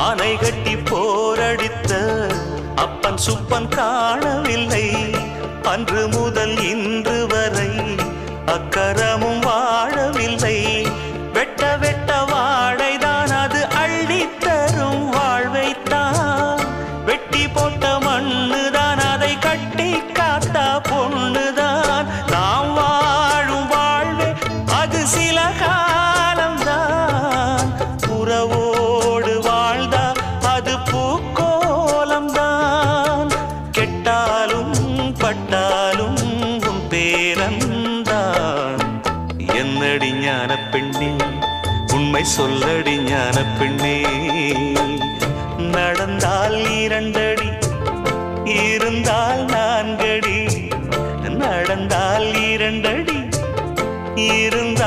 ஆனை கட்டி போரடித்த அப்பன் சுப்பன் காணவில்லை. அன்று முதல் இன்று வரை அக்கரமும் வாழவில்லை. வெட்ட வெட்ட வாழைதான் அது அள்ளித்தரும் வாழ்வைத்தான். வெட்டி போட்ட மண்ணுதான் அதை கட்டி காத்தா பொண்ணுதான். நாம் வாழும் வாழ்வே அது சில காலம்தான். உறவோடு வாழ்ந்தா அது பூக்கோலம்தான். கெட்டாலும் பட்டாலும் உன் பேரன்தான். என்னடி ஞான பெண்ணே, உண்மை சொல்லடி ஞான பெண்ணே. நடந்தால் 2 அடி, இருந்தால் 4 அடி. நடந்தால் 2 அடி, இருந்தால்